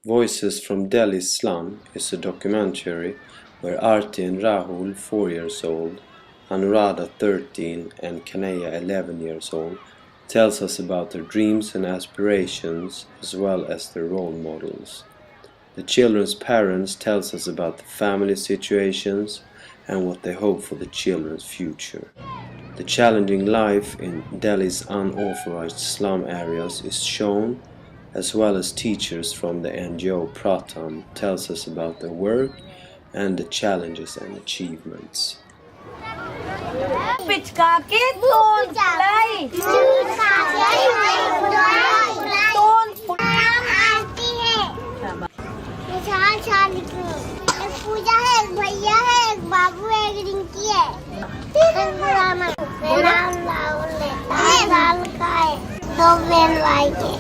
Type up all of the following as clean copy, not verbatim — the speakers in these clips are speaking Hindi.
Voices from Delhi's Slum is a documentary where Arti and Rahul, 4 years old, Anuradha, 13, and Kanaya, 11 years old, tells us about their dreams and aspirations as well as their role models. The children's parents tells us about the family situations and what they hope for the children's future. The challenging life in Delhi's unauthorized slum areas is shown, as well as teachers from the NGO Pratham tells us about their work and the challenges and achievements. पूजा है, एक भैया है, एक बाबू है, एक रिंकी है। मेरा नाम राहुल है, लाल का है, 2 बहन भाई के।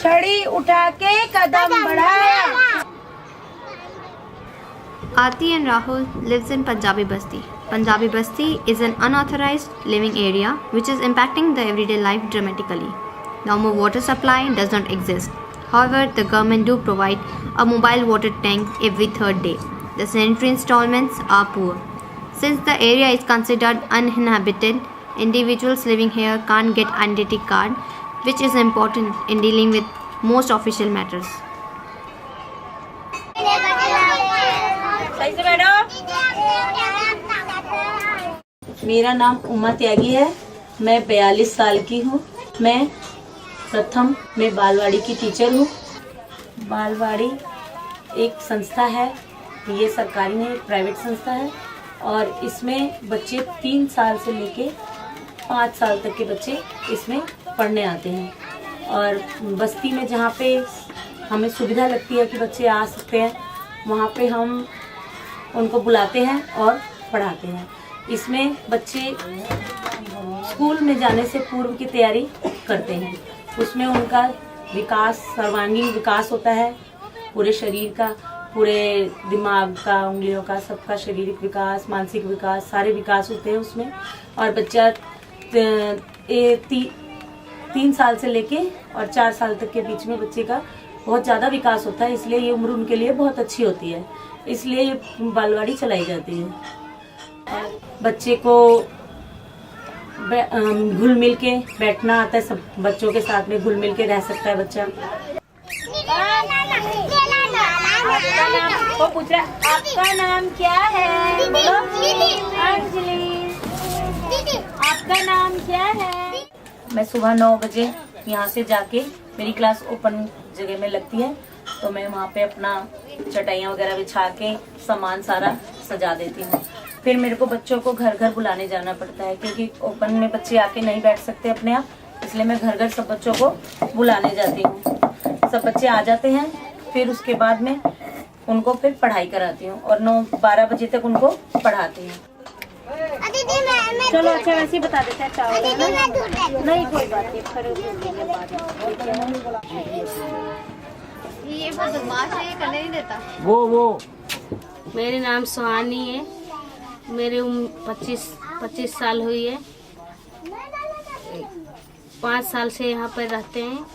छड़ी उठा के कदम बढ़ाया। Arti and Rahul lives in Punjabi Basti. Punjabi Basti is an unauthorized living area which is impacting the everyday life dramatically. Normal water supply does not exist. However, the government do provide a mobile water tank every third day. The sanitary installments are poor. Since the area is considered uninhabited, individuals living here can't get identity card, which is important in dealing with most official matters. मेरा नाम उमा त्यागी है। मैं 42 साल की हूँ। मैं प्रथम में बालवाड़ी की टीचर हूँ। बालवाड़ी एक संस्था है, ये सरकारी नहीं, एक प्राइवेट संस्था है और इसमें बच्चे 3 साल से लेके 5 साल तक के बच्चे इसमें पढ़ने आते हैं। और बस्ती में जहाँ पे हमें सुविधा लगती है कि बच्चे आ सकते हैं, वहाँ पे हम उनको बुलाते हैं और पढ़ाते हैं। इसमें बच्चे स्कूल में जाने से पूर्व की तैयारी करते हैं। उसमें उनका विकास, सर्वांगीण विकास होता है, पूरे शरीर का, पूरे दिमाग का, उंगलियों का, सबका शारीरिक विकास, मानसिक विकास, सारे विकास होते हैं उसमें। और बच्चा 3 साल से लेके और 4 साल तक के बीच में बच्चे का बहुत ज़्यादा विकास होता है, इसलिए ये उम्र उनके लिए बहुत अच्छी होती है, इसलिए ये बालवाड़ी चलाई जाती है। बच्चे को घुल मिल के बैठना आता है, सब बच्चों के साथ में घुल मिल के रह सकता है बच्चा। वो पूछ रहा है आपका नाम क्या है? बोलो अंजलि। आपका नाम क्या है? मैं सुबह 9 बजे यहाँ से जाके, मेरी क्लास ओपन जगह में लगती है, तो मैं वहाँ पे अपना चटाइयाँ वगैरह बिछा के सामान सारा सजा देती हूँ। फिर मेरे को बच्चों को घर घर बुलाने जाना पड़ता है, क्योंकि ओपन में बच्चे आके नहीं बैठ सकते अपने आप, इसलिए मैं घर घर सब बच्चों को बुलाने जाती हूँ। सब बच्चे आ जाते हैं, फिर उसके बाद में उनको फिर पढ़ाई कराती हूँ और 9-12 बजे तक उनको पढ़ाती हूँ। चलो अच्छा वैसे ही बता देते हैं। नहीं कोई बात नहीं, ये बदमाश है, ये करने नहीं देता। वो मेरे नाम सुहानी है, मेरी उम्र 25 साल हुई है। 5 साल से यहाँ पर रहते हैं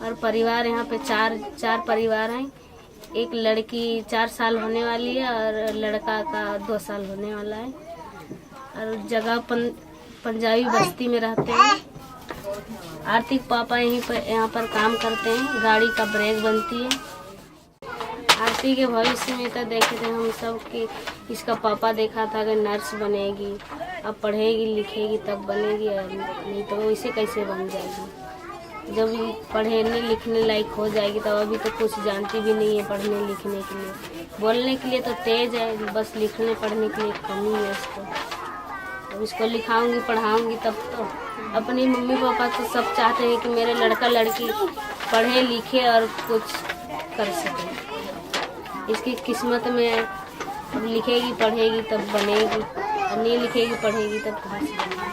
और परिवार यहाँ पे चार परिवार हैं। एक लड़की 4 साल होने वाली है और लड़का का 2 साल होने वाला है। और जगह पंजाबी बस्ती में रहते हैं। आर्थिक पापा यहाँ पर काम करते हैं, गाड़ी का ब्रेक बनती है। आरती के भविष्य में तो देखे थे हम सब कि इसका पापा देखा था कि नर्स बनेगी, अब पढ़ेगी लिखेगी तब बनेगी, नहीं तो वैसे कैसे बन जाएगी। जब पढ़ने लिखने लायक हो जाएगी तब, अभी तो कुछ जानती भी नहीं है पढ़ने लिखने के लिए। बोलने के लिए तो तेज है, बस लिखने पढ़ने के लिए कमी है इसको। अब इसको लिखाऊंगी पढ़ाऊंगी तब तो। अपनी मम्मी पापा तो सब चाहते हैं कि मेरे लड़का लड़की पढ़े लिखे और कुछ कर सके। इसकी किस्मत में अब लिखेगी पढ़ेगी तब बनेगी, और नहीं लिखेगी पढ़ेगी तब कहाँ से बनेगी।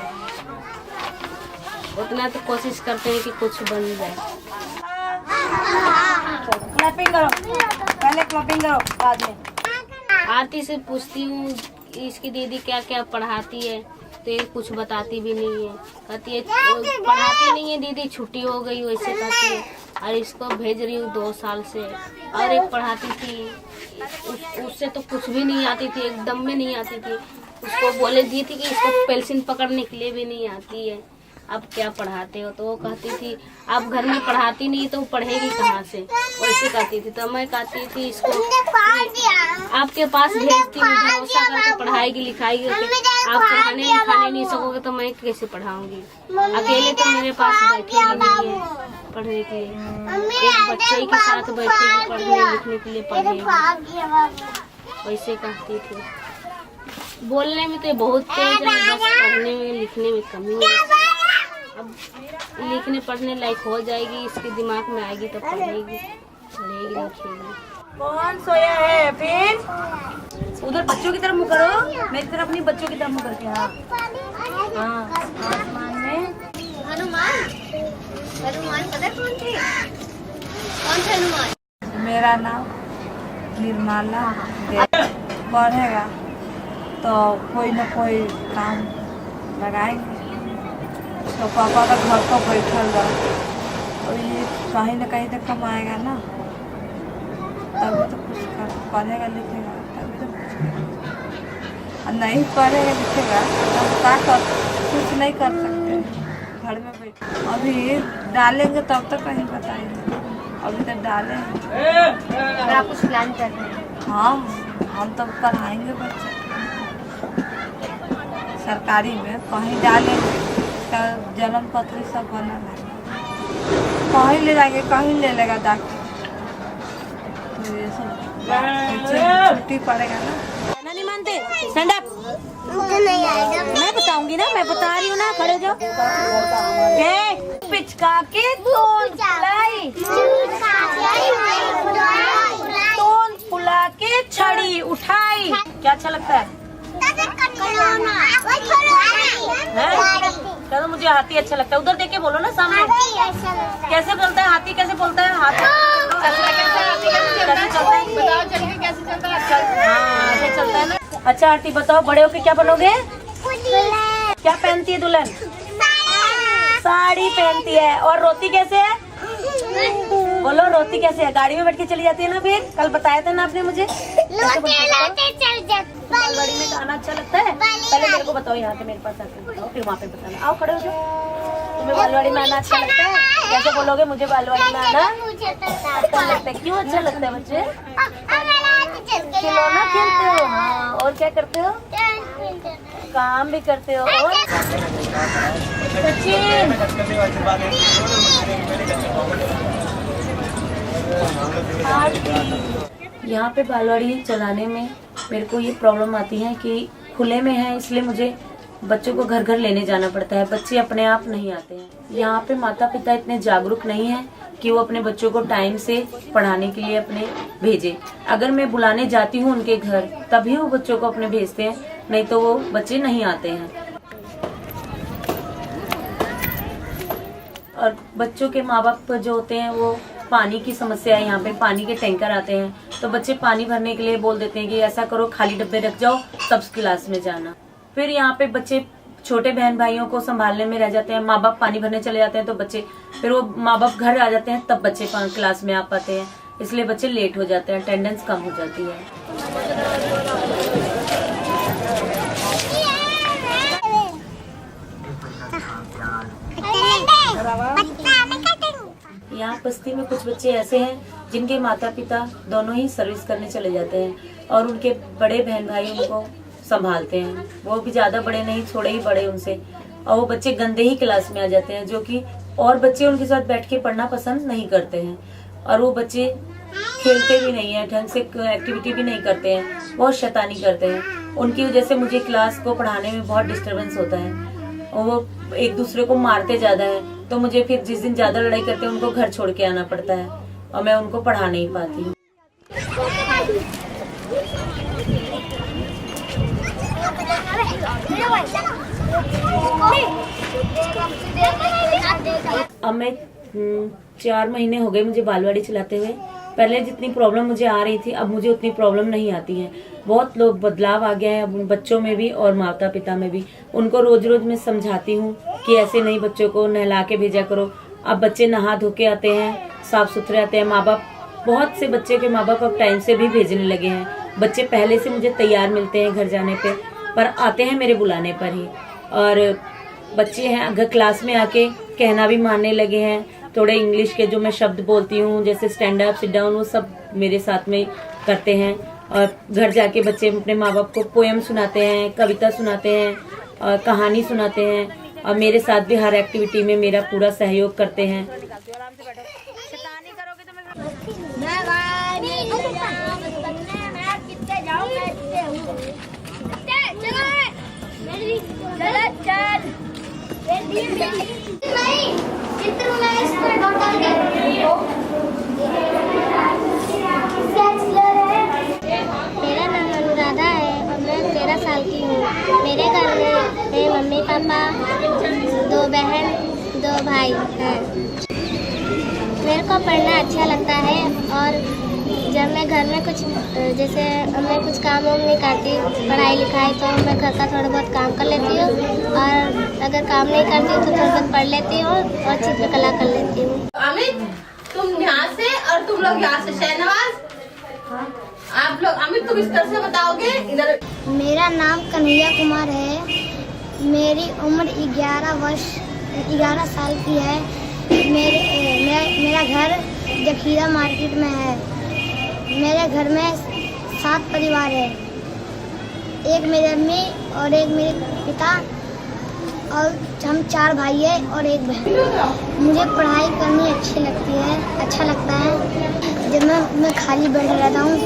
उतना तो कोशिश करते हैं कि कुछ बन जाए। क्लैपिंग करो, पहले क्लैपिंग करो बाद में। आरती से पूछती हूँ इसकी दीदी क्या क्या पढ़ाती है, तो ये कुछ बताती भी नहीं है। कहती है पढ़ाती नहीं है दीदी, छुट्टी हो गई, वैसे कहती है। और इसको भेज रही हूँ 2 साल से। और एक पढ़ाती थी, उससे तो कुछ भी नहीं आती थी, एकदम में नहीं आती थी। उसको बोले दी थी कि इसको पेंसिल पकड़ने के लिए भी नहीं आती है, अब क्या पढ़ाते हो? तो वो कहती थी आप घर में पढ़ाती नहीं तो पढ़ेगी कहाँ से, वैसे कहती थी। तो मैं कहती थी इसको आपके पास भेजती हूँ, भरोसा करके पढ़ाएगी लिखाएगी, आप पढ़ाने लिखाने नहीं सकोगे तो मैं कैसे पढ़ाऊंगी? अकेले तो मेरे पास बैठेगी नहीं है पढ़ने के लिए, एक बच्चे के साथ बैठेगी पढ़ने लिखने के लिए पढ़ेगी, वैसे कहती थी। बोलने में तो बहुत तेज है, बस पढ़ने में लिखने में कमी है। अब लिखने पढ़ने लायक हो जाएगी, इसके दिमाग में आएगी तो पढ़ेगी लिखेगी। कौन सोया है? फिर उधर बच्चों की तरफ मुँह करो, मेरी तरफ नहीं, बच्चों की तरफ मुँह करके। हाँ आसमान में हनुमान। हनुमान पता कौन थे? कौन थे हनुमान? मेरा नाम निर्मला पढ़ेगा तो कोई न कोई काम लगाएंगे। तो पापा का घर पर बैठल रहा, और ये कहीं न कहीं तो कमाएगा ना, तभी तो कुछ पढ़ेगा लिखेगा, तभी तो कुछ करेगा। और नहीं पढ़ेगा लिखेगा तो क्या कर, कुछ नहीं कर सकते घर में बैठ। अभी डालेंगे तब तक कहीं बताएंगे, अभी तक डाले अगर आप कुछ प्लान कर रहे हैं? हाँ, हम तो पढ़ाएंगे बच्चे सरकारी में, कहीं डालेंगे तो जन्म पत्री सब बना है, कहीं ले जाएंगे, कहीं ले लेगा डॉक्टर। तो ये सब छुट्टी पड़ेगा ना। नहीं मानते, स्टैंड अप। मुझे नहीं आएगा। मैं बताऊंगी ना, मैं बता रही हूँ ना, खड़े हो जाओ। पिचका के तोन फुलाई, तोन फुला के छड़ी उठाई। क्या अच्छा लगता है? चलो मुझे हाथी अच्छा लगता है। उधर देख के बोलो ना सामने। कैसे बोलता है हाथी? कैसे बोलता है हाथी? कैसे चलता है? बताओ जल्दी कैसे चलता है? हाँ ऐसे चलता है ना। अच्छा आरती बताओ, बड़े होके क्या बनोगे? क्या पहनती है दुल्हन? साड़ी पहनती है। और रोती कैसे है? बोलो रोती कैसे है? गाड़ी में बैठ के चली जाती है ना, फिर कल बताया था ना आपने मुझे। बालवाड़ी में गाना अच्छा लगता है? पहले मेरे को बताओ, यहाँ पे मेरे पास आके बताओ, फिर वहाँ पे बताना। आओ खड़े हो जाओ। तुम्हें बालवाड़ी में आना अच्छा लगता है? कैसे बोलोगे मुझे बालवाड़ी में आना अच्छा लगता है? क्यों अच्छा लगता है बच्चे? खिलौना खेलते हो? हाँ, और क्या करते हो? काम भी करते हो। और सचिन यहाँ पे बालवाड़ी चलाने में मेरे को ये प्रॉब्लम आती है कि खुले में है, इसलिए मुझे बच्चों को घर घर लेने जाना पड़ता है। बच्चे अपने आप नहीं आते हैं। यहाँ पे माता पिता इतने जागरूक नहीं हैं कि वो अपने बच्चों को टाइम से पढ़ाने के लिए अपने भेजे। अगर मैं बुलाने जाती हूँ उनके घर तभी वो बच्चों को अपने भेजते हैं, नहीं तो वो बच्चे नहीं आते हैं। और बच्चों के माँ बाप जो होते हैं वो पानी की समस्या है, यहाँ पे पानी के टैंकर आते हैं तो बच्चे पानी भरने के लिए बोल देते हैं कि ऐसा करो खाली डब्बे रख जाओ तब क्लास में जाना। फिर यहाँ पे बच्चे छोटे बहन भाइयों को संभालने में रह जाते हैं, माँ बाप पानी भरने चले जाते हैं तो बच्चे फिर वो माँ बाप घर आ जाते हैं तब बच्चे क्लास में आ पाते हैं, इसलिए बच्चे लेट हो जाते हैं, अटेंडेंस कम हो जाती है। यहाँ बस्ती में कुछ बच्चे ऐसे हैं जिनके माता पिता दोनों ही सर्विस करने चले जाते हैं और उनके बड़े बहन भाई उनको संभालते हैं। वो भी ज्यादा बड़े नहीं, थोड़े ही बड़े उनसे, और वो बच्चे गंदे ही क्लास में आ जाते हैं, जो कि और बच्चे उनके साथ बैठ के पढ़ना पसंद नहीं करते हैं। और वो बच्चे खेलते भी नहीं है, ढंग से एक्टिविटी भी नहीं करते हैं, बहुत शैतानी करते हैं। उनकी वजह से मुझे क्लास को पढ़ाने में बहुत डिस्टर्बेंस होता है और वो एक दूसरे को मारते ज्यादा है, तो मुझे फिर जिस दिन ज्यादा लड़ाई करते हैं उनको घर छोड़ के आना पड़ता है और मैं उनको पढ़ा नहीं पाती। अब मैं 4 महीने हो गए मुझे बालवाड़ी चलाते हुए। पहले जितनी प्रॉब्लम मुझे आ रही थी अब मुझे उतनी प्रॉब्लम नहीं आती है। बहुत लोग बदलाव आ गया है अब बच्चों में भी और माता पिता में भी। उनको रोज रोज मैं समझाती हूँ कि ऐसे नहीं बच्चों को नहला के भेजा करो। अब बच्चे नहा धो के आते हैं, साफ सुथरे आते हैं। माँ बाप, बहुत से बच्चे के माँ बाप अब टाइम से भी भेजने लगे हैं। बच्चे पहले से मुझे तैयार मिलते हैं घर जाने पे, पर आते हैं मेरे बुलाने पर ही। और बच्चे हैं अगर क्लास में आके कहना भी मानने लगे हैं। थोड़े इंग्लिश के जो मैं शब्द बोलती हूँ, जैसे स्टैंड अप, सिट डाउन, वो सब मेरे साथ में करते हैं। और घर जाके बच्चे अपने माँ बाप को पोएम सुनाते हैं, कविता सुनाते हैं और कहानी सुनाते हैं। और मेरे साथ भी हर एक्टिविटी में मेरा पूरा सहयोग करते हैं। मेरा नाम अनुराधा है और मैं 13 साल की हूँ। मेरे घर में मेरे मम्मी पापा, 2 बहन, 2 भाई हैं। मेरे को पढ़ना अच्छा लगता है और जब मैं घर में कुछ जैसे मैं कुछ काम वाम नहीं करती, पढ़ाई लिखाई, तो मैं घर का थोड़ा बहुत काम कर लेती हूँ। और अगर काम नहीं करती हूँ तो थोड़ा बहुत पढ़ लेती हूँ और चित्रकला कर लेती हूँ। अमित, तुम यहाँ से और तुम लोग यहाँ से। शहनवाज, आप लोग, अमित तुम इस तरह से बताओगे इधर। मेरा नाम कन्हैया कुमार है। मेरी उम्र 11 साल की है। मेरा घर जखीरा मार्केट में है। मेरे घर में 7 परिवार है। एक मेरी अम्मी और एक मेरे पिता और हम 4 भाई हैं और 1 बहन। मुझे पढ़ाई करनी अच्छी लगती है, अच्छा लगता है। जब मैं खाली बैठा रहता हूँ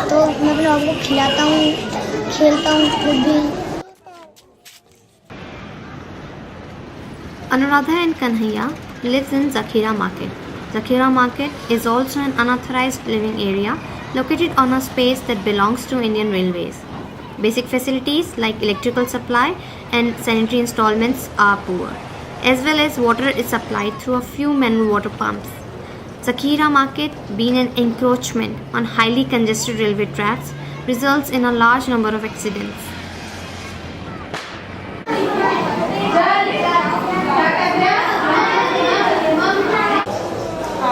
तो मैं अपने आप को खिलाता हूँ, खेलता हूँ खुद भी। Anuradha and Kanhaiya lives in Zakhira Market. Zakhira Market is also an unauthorized living area located on a space that belongs to Indian Railways. Basic facilities like electrical supply and sanitary installments are poor, as well as water is supplied through a few manual water pumps. Zakhira Market, being an encroachment on highly congested railway tracks, results in a large number of accidents.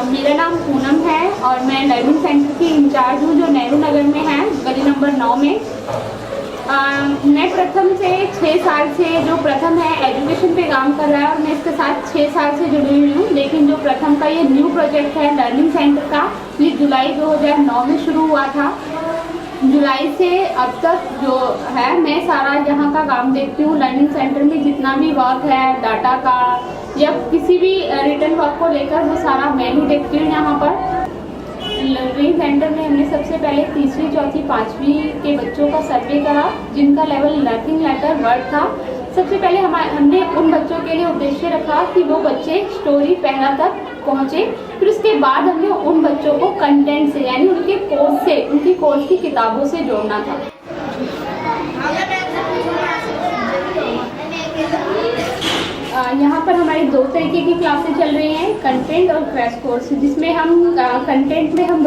मेरा नाम पूनम है और मैं लर्निंग सेंटर की इंचार्ज हूँ जो नेहरू नगर में है, गली नंबर 9 में। मैं प्रथम से 6 साल से, जो प्रथम है एजुकेशन पे काम कर रहा है और मैं इसके साथ 6 साल से जुड़ी हुई हूँ। लेकिन जो प्रथम का ये न्यू प्रोजेक्ट है लर्निंग सेंटर का, ये जुलाई 2009 में शुरू हुआ था। जुलाई से अब तक जो है मैं सारा यहाँ का काम देखती हूँ। लर्निंग सेंटर में जितना भी वर्क है डाटा का या किसी भी रिटर्न वर्क को लेकर, वो सारा मैं ही देखती हूँ यहाँ पर। लर्निंग सेंटर में हमने सबसे पहले 3वीं, 4वीं, 5वीं के बच्चों का सर्वे करा जिनका लेवल नथिंग लेटर वर्ड था। सबसे पहले हमने उन बच्चों के लिए उद्देश्य रखा कि वो बच्चे स्टोरी पहला तक पहुँचे। फिर उसके बाद हमने उन बच्चों को कंटेंट से, यानी उनके कोर्स से, उनकी कोर्स की किताबों से जोड़ना था। यहाँ पर हमारी 2 तरीके की क्लासेस चल रही हैं, कंटेंट और क्रैश कोर्स, जिसमें हम कंटेंट में हम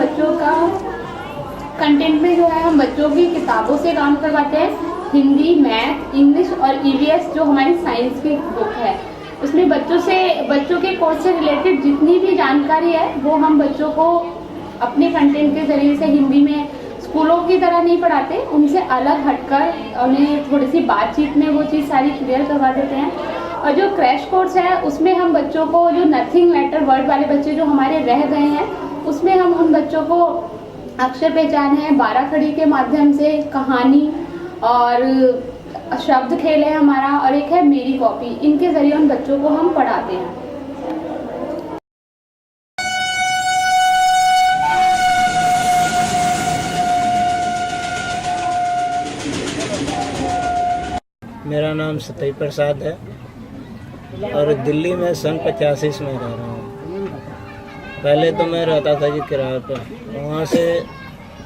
बच्चों की किताबों से काम करवाते हैं। हिंदी, मैथ, इंग्लिश और ईवीएस जो हमारी साइंस की बुक है, उसमें बच्चों के कोर्स से रिलेटेड जितनी भी जानकारी है वो हम बच्चों को अपने कंटेंट के जरिए से हिंदी में स्कूलों की तरह नहीं पढ़ाते, उनसे अलग हटकर उन्हें थोड़ी सी बातचीत में वो चीज़ सारी क्लियर करवा देते हैं। और जो क्रैश कोर्स है उसमें हम बच्चों को, जो नथिंग लेटर वर्ड वाले बच्चे जो हमारे रह गए हैं, उसमें हम उन बच्चों को अक्षर पहचान है, 12 खड़ी के माध्यम से, कहानी और शब्द खेल है हमारा, और एक है मेरी कॉपी, इनके जरिए उन बच्चों को हम पढ़ाते हैं। मेरा नाम सत्य प्रसाद है और दिल्ली में सन 85 में रह रहा हूँ। पहले तो मैं रहता था जी किराए पर, वहाँ से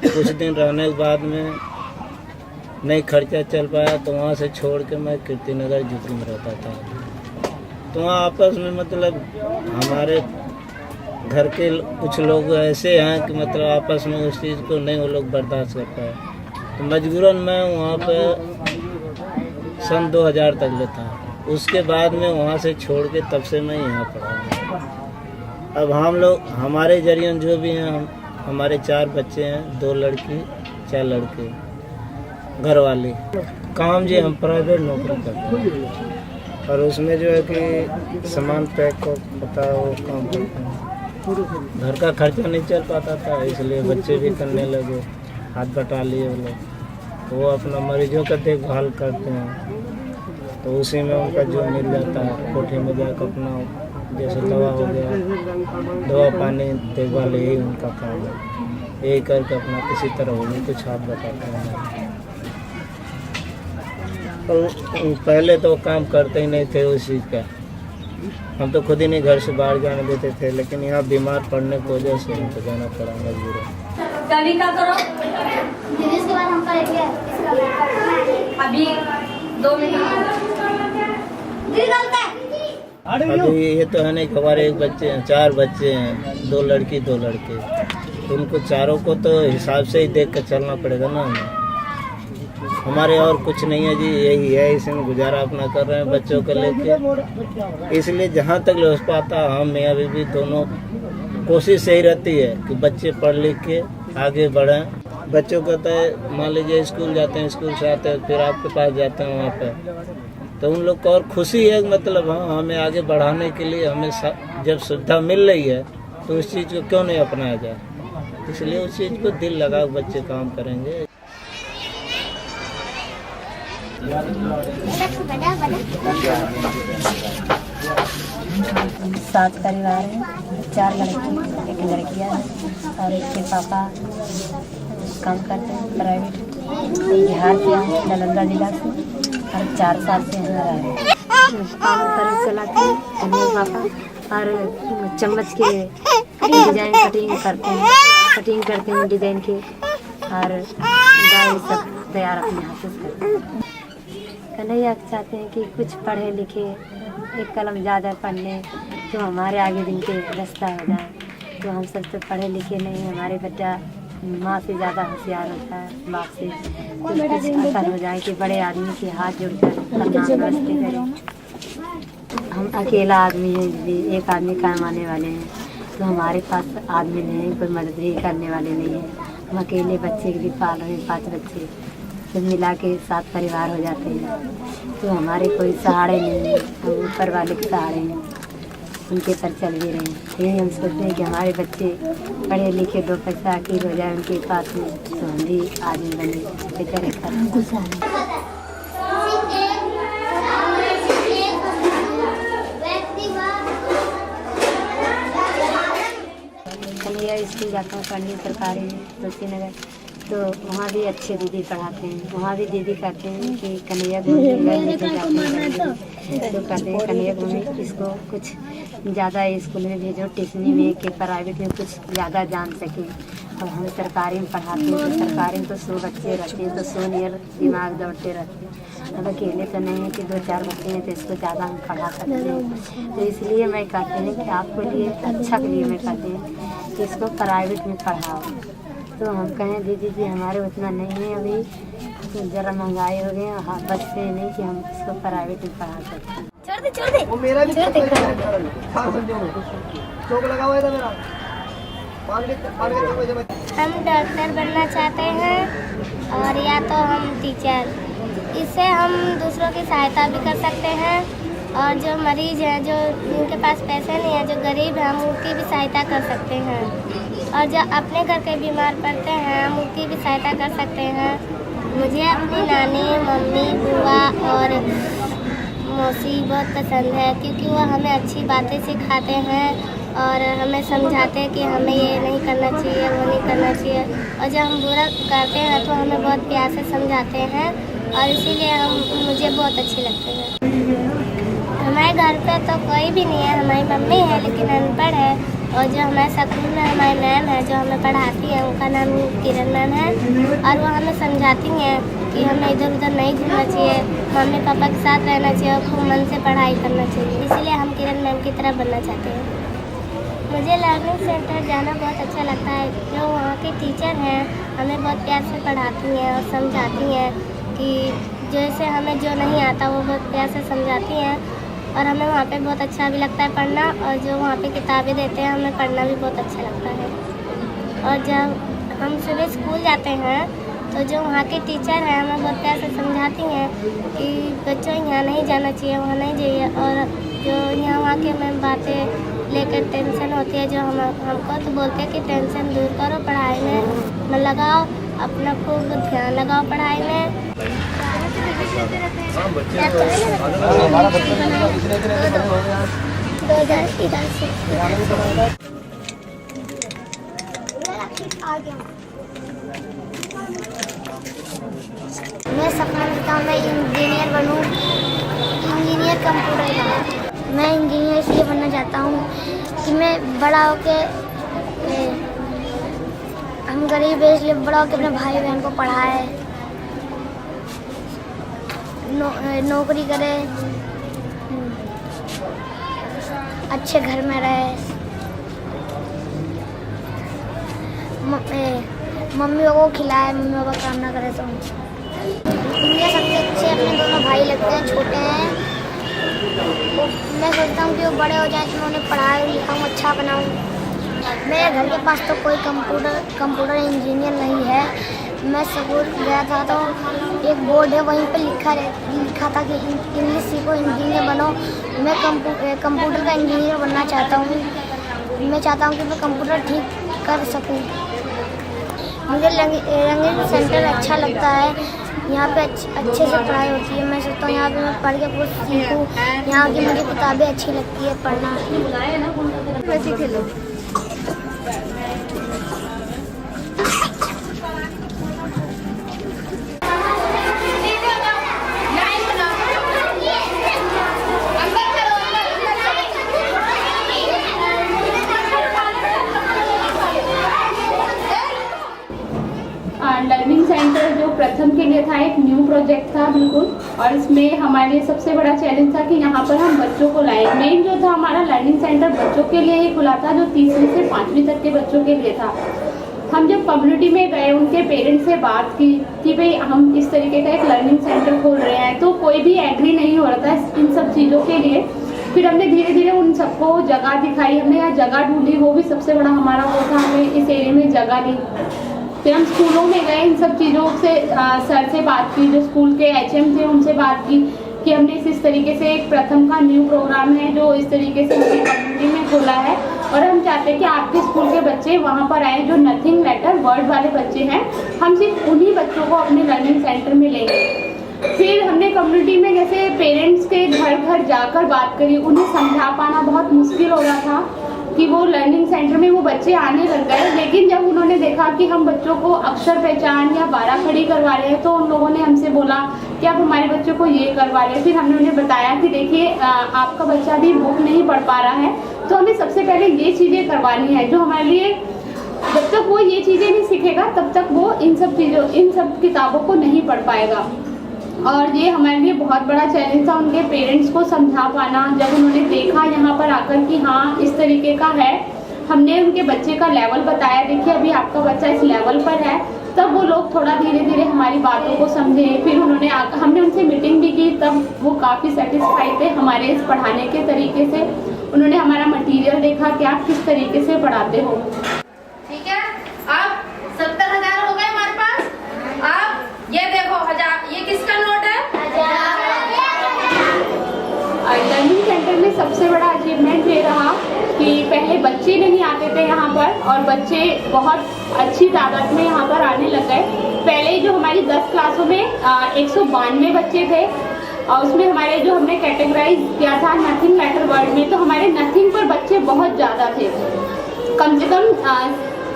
कुछ दिन रहने के बाद में नहीं खर्चा चल पाया तो वहाँ से छोड़ के मैं कीर्तिनगर यूपी में रहता था। तो वहाँ आपस में मतलब हमारे घर के कुछ लोग ऐसे हैं कि मतलब आपस में उस चीज़ को नहीं वो लोग बर्दाश्त कर पाए, तो मजबूरन मैं वहाँ पर सन 2000 तक लेता। उसके बाद में वहाँ से छोड़ के तब से मैं यहाँ पढ़ा हूँ। अब हम लोग हमारे जरिए जो भी हैं, हमारे 4 बच्चे हैं, 2 लड़की 4 लड़के, घर वाले। काम जी हम प्राइवेट नौकरी करते हैं और उसमें जो है कि सामान पैक को पता है वो काम करते हैं। घर का खर्चा नहीं चल पाता था, इसलिए बच्चे भी करने लगे, हाथ बटा लिए वो लोग। तो वो अपना मरीजों का देखभाल करते हैं, तो उसी में उनका जो मिल जाता है कोठे में जाकर अपना जैसे दवा हो गया, दवा पानी देखभाल, यही उनका काम है। यही करके अपना किसी तरह वो भी कुछ हाथ बटाते हैं। और पहले तो काम करते ही नहीं थे उस चीज़ का, हम तो खुद ही नहीं घर से बाहर जाने देते थे, लेकिन यहाँ बीमार पड़ने की वजह से हमको जाना पड़ा मजबूर। अभी 2 मिनट अभी ये तो है नहीं कि हमारे एक बच्चे हैं, 4 बच्चे हैं, 2 लड़की 2 लड़के, तो उनको चारों को तो हिसाब से ही देख कर चलना पड़ेगा ना हमें। हमारे और कुछ नहीं है जी, यही है, इसी में गुजारा अपना कर रहे हैं बच्चों को लेके। इसलिए जहाँ तक हो पाता हम मियाँ बीवी दोनों कोशिश यही रहती है कि बच्चे पढ़ लिख के आगे बढ़ें। बच्चों को तो मान लीजिए स्कूल जाते हैं, स्कूल से आते हैं फिर आपके पास जाते हैं, वहाँ पे तो उन लोग को और खुशी है, मतलब हाँ हमें आगे बढ़ाने के लिए हमें जब सुविधा मिल रही है तो उस चीज़ को क्यों नहीं अपनाया जाए। इसलिए उस चीज़ को दिल लगा बच्चे काम करेंगे। सात परिवार हैं, 4 लड़के 1 लड़कियाँ हैं और एक के पापा काम करते हैं प्राइवेट। बिहार से हैं, नालंदा जिला से, और 4 साल से यहाँ रह रहे हैं। काम कर चलाते हैं मेरे पापा, और चम्मच के डिजाइन कटिंग करते हैं डिजाइन के, और गाय सब तैयार अपने हाथ से करते हैं। कन्हैया चाहते हैं कि कुछ पढ़े लिखे, एक कलम ज़्यादा पढ़ लें तो हमारे आगे दिन के रास्ता हो जाए। तो हम सब तो पढ़े लिखे नहीं, हमारे बच्चा माँ से ज़्यादा होशियार होता है, बाप से कुछ असर हो जाए कि बड़े आदमी के हाथ जोड़कर प्रणाम नमस्ते करें। हम अकेला आदमी हैं दीदी, एक आदमी कमाने वाले हैं, तो हमारे पास आदमी नहीं है, कोई मदद भी करने वाले नहीं है। हम अकेले बच्चे भी पाल रहे हैं, 5 बच्चे, सब मिला के 7 परिवार हो जाते हैं। तो हमारे कोई सहारे नहीं है, हम ऊपर वाले के सहारे हैं, उनके पर चल भी रहे हैं। यही हम सोचते हैं कि हमारे बच्चे पढ़े लिखे 2 पैसा अकील हो जाए उनके पास में, तो हम भी आदमी बने बेहतर कर। कन्हैया स्कूल जाता हूँ पढ़ने सरकारी तुलसी नगर, तो वहाँ भी अच्छे दीदी पढ़ाते हैं, वहाँ भी दीदी कहते हैं कि कन्हैया घूमने तो कहते हैं कन्हैया घूमने, इसको कुछ ज़्यादा स्कूल में भेजो, टिशनी में कि प्राइवेट में कुछ ज़्यादा जान सके। और हम सरकारी में पढ़ाते हैं, तो सरकारी में तो 100 बच्चे रहते हैं, तो 100 नियर दिमाग दौड़ते रहते हैं। अब अकेले तो नहीं है कि 2-4 बच्चे हैं तो इसको ज़्यादा हम पढ़ा सकते हैं। तो इसलिए मैं कहती हूँ कि आपको लिए अच्छा के लिए मैं कहती हूँ कि इसको प्राइवेट में पढ़ाओ। तो हम कहें दीदी जी हमारे उतना नहीं है अभी, तो ज़रा महंगाई हो गई, हाँ बचते नहीं कि हम इसको प्राइवेट में पढ़ा सकते हैं। छोड़ दे वो मेरा भी छोड़ लगा हुआ है मेरा। हम डॉक्टर बनना चाहते हैं और या तो हम टीचर, इससे हम दूसरों की सहायता भी कर सकते हैं। और जो मरीज हैं, जो जिनके पास पैसे नहीं है, जो गरीब हैं, हम उनकी भी सहायता कर सकते हैं। और जो अपने घर के बीमार पड़ते हैं हम उनकी भी सहायता कर सकते हैं। मुझे अपनी नानी, मम्मी, बुआ और मौसी बहुत पसंद है, क्योंकि वो हमें अच्छी बातें सिखाते हैं और हमें समझाते हैं कि हमें ये नहीं करना चाहिए, वो नहीं करना चाहिए। और जब हम बुरा करते हैं तो हमें बहुत प्यार से समझाते हैं और इसीलिए मुझे बहुत अच्छे लगते हैं। हमारे घर पे तो कोई भी नहीं है, हमारी मम्मी है लेकिन अनपढ़ है, और जो हमारे स्कूल में हमारी मैम है जो हमें पढ़ाती है उनका नाम किरण मैम है, और वो हमें समझाती हैं कि हमें इधर उधर नहीं घूमना चाहिए, मम्मी पापा के साथ रहना चाहिए और खूब मन से पढ़ाई करना चाहिए। इसलिए हम किरण मैम की तरह बनना चाहते हैं। मुझे लर्निंग सेंटर जाना बहुत अच्छा लगता है। जो वहाँ के टीचर हैं हमें बहुत प्यार से पढ़ाती हैं और समझाती हैं कि जैसे हमें जो नहीं आता वो बहुत प्यार से समझाती हैं और हमें वहाँ पे बहुत अच्छा भी लगता है पढ़ना, और जो वहाँ पे किताबें देते हैं हमें पढ़ना भी बहुत अच्छा लगता है। और जब हम सुबह स्कूल जाते हैं तो जो वहाँ के टीचर हैं हमें बहुत प्यार से समझाती हैं कि बच्चों यहाँ नहीं जाना चाहिए, वहाँ नहीं जाइए, और जो यहाँ वहाँ के में बातें लेकर टेंशन होती है जो हमको तो बोलते हैं कि टेंशन दूर करो, पढ़ाई में लगाओ, अपना खूब ध्यान लगाओ पढ़ाई में। मैं सपना देखता हूँ मैं इंजीनियर बनूँ, इंजीनियर कंप्यूटर का। मैं इंजीनियर इसलिए बनना चाहता हूँ कि मैं बड़ा होके, हम गरीब हैं इसलिए बड़ा होके अपने भाई बहन को पढ़ाए, नौकरी करे, अच्छे घर में रहे, मम्मी को खिलाए, मम्मी पापा काम ना करे। तो मुझे सबसे अच्छे अपने दोनों भाई लगते हैं, छोटे हैं। मैं सोचता हूँ कि वो बड़े हो जाए तो मैं उन्हें पढ़ाऊँ लिखाऊँ, अच्छा बनाऊँ। मेरे घर के पास तो कोई कंप्यूटर इंजीनियर नहीं है। मैं स्कूल गया था तो एक बोर्ड है वहीं पे लिखा था कि इंग्लिश सीखो इंजीनियर बनो। मैं कंप्यूटर का इंजीनियर बनना चाहता हूँ। मैं चाहता हूँ कि मैं कंप्यूटर ठीक कर सकूँ। मुझे रंगीन सेंटर अच्छा लगता है, यहाँ पे अच्छे से पढ़ाई होती है। मैं सोचता हूँ यहाँ पे मैं पढ़ के कुछ सीखूँ। यहाँ की मुझे किताबें अच्छी लगती है पढ़ना। वैसे खेलो। लर्निंग सेंटर जो प्रथम के लिए था एक न्यू प्रोजेक्ट था बिल्कुल, और इसमें हमारे लिए सबसे बड़ा चैलेंज था कि यहाँ पर हम बच्चों को लाए। मेन जो था हमारा लर्निंग सेंटर बच्चों के लिए ही खुला था, जो 3वीं से 5वीं तक के बच्चों के लिए था। हम जब कम्युनिटी में गए, उनके पेरेंट्स से बात की कि भाई हम इस तरीके का एक लर्निंग सेंटर खोल रहे हैं, तो कोई भी एग्री नहीं हो रहा था इन सब चीज़ों के लिए। फिर हमने धीरे धीरे उन सबको जगह दिखाई, हमने यहाँ जगह ढूंढी, वो भी सबसे बड़ा हमारा वो था, हमें इस एरिया में जगह दी। फिर हम स्कूलों में गए, इन सब चीज़ों से सर से बात की, जो स्कूल के HM थे उनसे बात की कि हमने इस तरीके से एक प्रथम का न्यू प्रोग्राम है जो इस तरीके से उनकी कम्युनिटी में खोला है, और हम चाहते हैं कि आपके स्कूल के बच्चे वहाँ पर आए जो नथिंग लेटर वर्ड वाले बच्चे हैं। हम सिर्फ उन्हीं बच्चों को अपने लर्निंग सेंटर में लेंगे। फिर हमने कम्युनिटी में जैसे पेरेंट्स के घर घर जाकर बात करी, उन्हें समझा पाना बहुत मुश्किल हो रहा था कि वो लर्निंग सेंटर में वो बच्चे आने लग गए। लेकिन जब उन्होंने देखा कि हम बच्चों को अक्षर पहचान या 12 खड़ी करवा रहे हैं, तो उन लोगों ने हमसे बोला कि आप हमारे बच्चों को ये करवा रहे हैं। फिर हमने उन्हें बताया कि देखिए आपका बच्चा भी बुक नहीं पढ़ पा रहा है, तो हमें सबसे पहले ये चीज़ें करवानी है जो हमारे लिए, जब तक वो ये चीज़ें नहीं सीखेगा तब तक वो इन सब किताबों को नहीं पढ़ पाएगा। और ये हमारे लिए बहुत बड़ा चैलेंज था उनके पेरेंट्स को समझा पाना। जब उन्होंने देखा यहाँ पर आकर कि हाँ इस तरीके का है, हमने उनके बच्चे का लेवल बताया, देखिए अभी आपका बच्चा इस लेवल पर है, तब वो लोग थोड़ा धीरे धीरे हमारी बातों को समझे। फिर हमने उनसे मीटिंग भी की, तब वो काफ़ी सेटिस्फाइड थे हमारे इस पढ़ाने के तरीके से। उन्होंने हमारा मटीरियल देखा कि आप किस तरीके से पढ़ाते हो। ठीक है, अब 70,000 हो गए हमारे पास। अब ये देखो 1000, ये किसका नोट है? लर्निंग सेंटर में सबसे बड़ा अचीवमेंट ये रहा कि पहले बच्चे नहीं आते थे यहाँ पर, और बच्चे बहुत अच्छी तादाद में यहाँ पर आने लग गए। पहले जो हमारी 10 क्लासों में 192 बच्चे थे, और उसमें हमारे जो हमने कैटेगराइज किया था नथिंग लेटर वर्ड में, तो हमारे नथिंग पर बच्चे बहुत ज़्यादा थे। कम से कम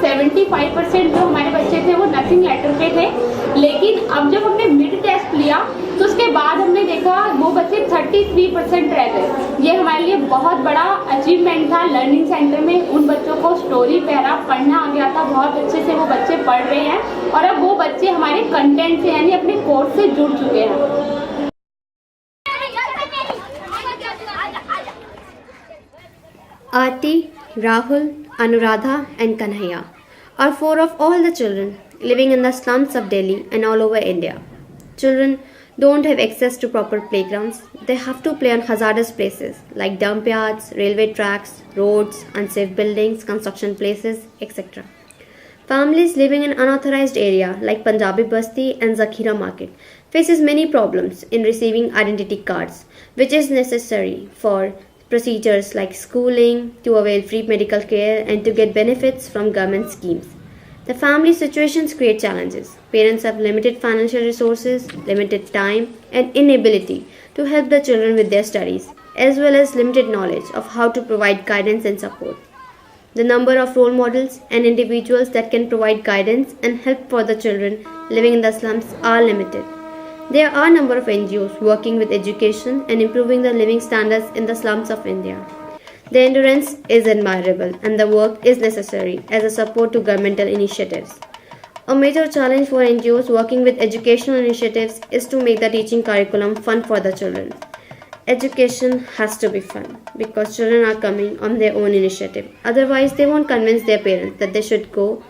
75% जो हमारे बच्चे थे वो नथिंग लेटर पे थे। लेकिन अब जब हमने मिड टेस्ट लिया तो उसके बाद हमने देखा वो बच्चे 33% रह गए। ये हमारे लिए बहुत बड़ा अचीवमेंट था। लर्निंग सेंटर में उन बच्चों को स्टोरी पैरा पढ़ना आ गया था, बहुत अच्छे से वो बच्चे पढ़ रहे हैं, और अब वो बच्चे हमारे कंटेंट से यानी अपने कोर्स से जुड़ चुके हैं। Aarti, Rahul, Anuradha and Kanhaiya are 4 of all the children living in the slums of Delhi and all over India. Children don't have access to proper playgrounds. They have to play on hazardous places like dump yards, railway tracks, roads, unsafe buildings, construction places, etc. Families living in unauthorized area like Punjabi Basti and Zakhira Market faces many problems in receiving identity cards, which is necessary for procedures like schooling, to avail free medical care and to get benefits from government schemes. The family situations create challenges. Parents have limited financial resources, limited time, and inability to help the children with their studies, as well as limited knowledge of how to provide guidance and support. The number of role models and individuals that can provide guidance and help for the children living in the slums are limited. There are a number of NGOs working with education and improving the living standards in the slums of India. The endurance is admirable and the work is necessary as a support to governmental initiatives. A major challenge for NGOs working with educational initiatives is to make the teaching curriculum fun for the children. Education has to be fun because children are coming on their own initiative. Otherwise, they won't convince their parents that they should go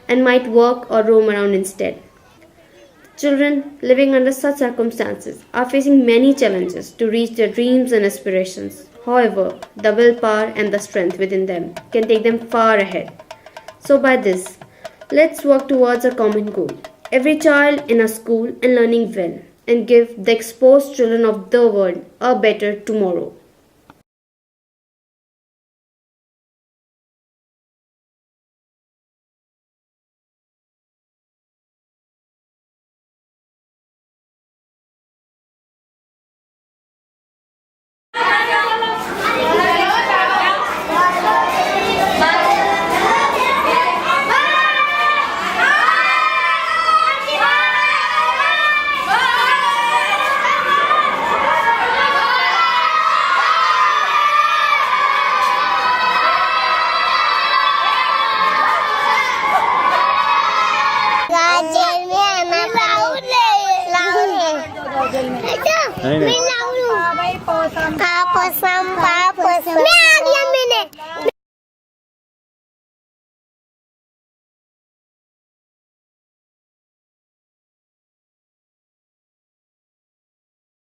and might walk or roam around instead. Children living under such circumstances are facing many challenges to reach their dreams and aspirations. However, the willpower and the strength within them can take them far ahead. So by this, let's work towards a common goal. Every child in a school and learning well and give the exposed children of the world a better tomorrow. Apa sampai